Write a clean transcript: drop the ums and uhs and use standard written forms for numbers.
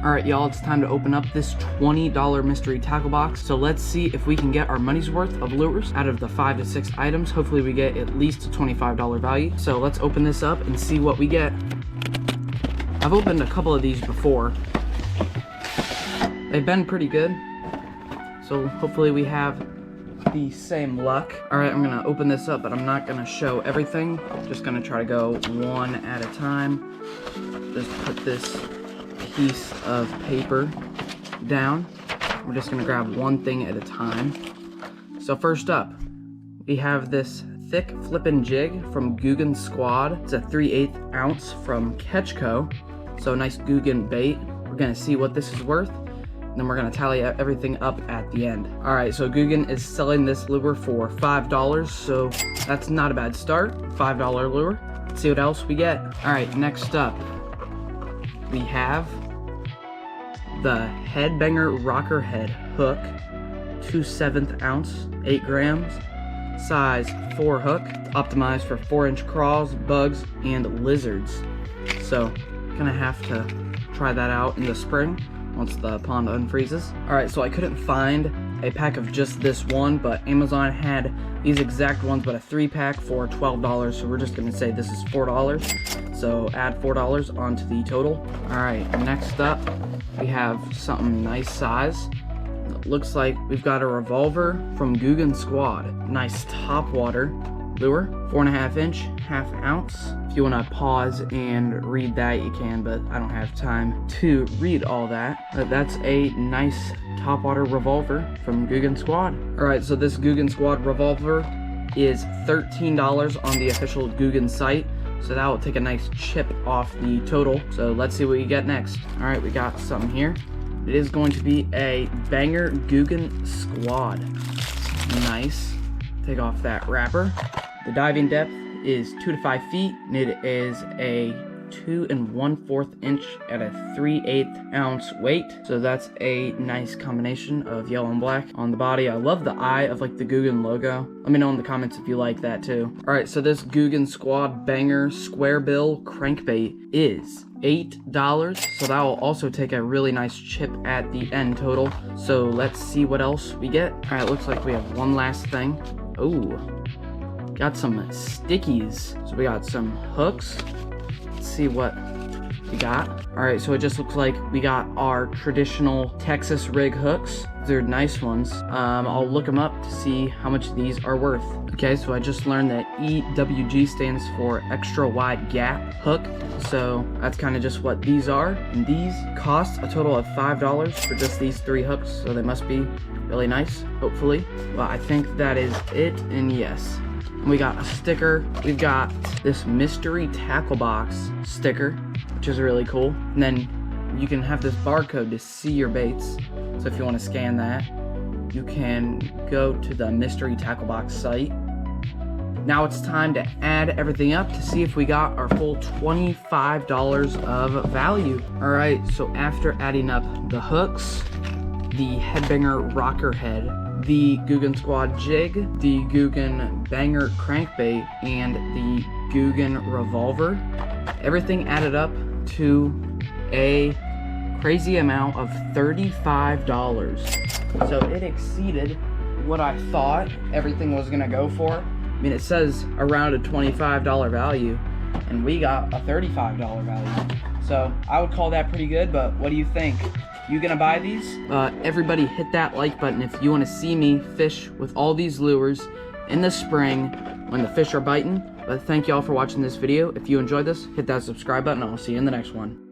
Alright y'all, it's time to open up this $20 mystery tackle box. So let's see if we can get our money's worth of lures out of the 5 to 6 items. Hopefully we get at least a $25 value. So let's open this up and see what we get. I've opened a couple of these before. They've been pretty good. So hopefully we have the same luck. Alright, I'm gonna open this up, but I'm not gonna show everything. Just gonna try to go one at a time. Just put this piece of paper down. We're just gonna grab one thing at a time. So first up, we have this thick flippin' jig from Googan Squad. It's a 3/8 ounce from Catchco. So nice Googan bait. We're gonna see what this is worth, and then we're gonna tally everything up at the end. All right, so Googan is selling this lure for $5, so that's not a bad start. $5 lure. Let's see what else we get. All right, next up, we have the Headbanger Rocker Head hook, 2/7 ounce, 8 grams, size 4 hook, optimized for 4-inch crawls, bugs, and lizards. So, gonna have to try that out in the spring once the pond unfreezes. Alright, so I couldn't find a pack of just this one, but Amazon had these exact ones, but a 3-pack for $12, so we're just gonna say this is $4. So add $4 onto the total. Alright, next up, we have something nice size. It looks like we've got a revolver from Googan Squad. Nice top water lure, 4.5 inch, 1/2 ounce. If you want to pause and read that, you can, but I don't have time to read all that. But that's a nice topwater revolver from Googan Squad. Alright, so this Googan Squad revolver is $13 on the official Googan site. So that will take a nice chip off the total. So let's see what we get next. Alright, we got something here. It is going to be a Banger Googan Squad. Nice. Take off that wrapper. The diving depth is 2 to 5 feet, and it is a 2 1/4 inch at a 3/8 ounce weight. So that's a nice combination of yellow and black on the body. I love the eye of like the Googan logo. Let me know in the comments if you like that too. Alright, so this Googan Squad Banger Square Bill Crankbait is $8. So that will also take a really nice chip at the end total. So let's see what else we get. Alright, looks like we have one last thing. Oh, got some stickies. So we got some hooks. Let's see what we got. Alright, so it just looks like we got our traditional Texas rig hooks. They're nice ones. I'll look them up to see how much these are worth. Okay, so I just learned that EWG stands for extra wide gap hook. So that's kind of just what these are. And these cost a total of $5 for just these 3 hooks. So they must be really nice, hopefully. Well, I think that is it, and yes. We got a sticker. We've got this mystery tackle box sticker, which is really cool. And then you can have this barcode to see your baits. So if you want to scan that, you can go to the mystery tackle box site. Now it's time to add everything up to see if we got our full $25 of value. Alright, so after adding up the hooks, the Headbanger Rocker Head, the Googan Squad jig, the Googan Banger crankbait, and the Googan revolver, everything added up to a crazy amount of $35. So it exceeded what I thought everything was gonna go for. I mean, it says around a $25 value, and we got a $35 value. So I would call that pretty good, but what do you think? You gonna buy these? Everybody hit that like button if you want to see me fish with all these lures in the spring when the fish are biting. But thank y'all for watching this video. If you enjoyed this, hit that subscribe button, and I'll see you in the next one.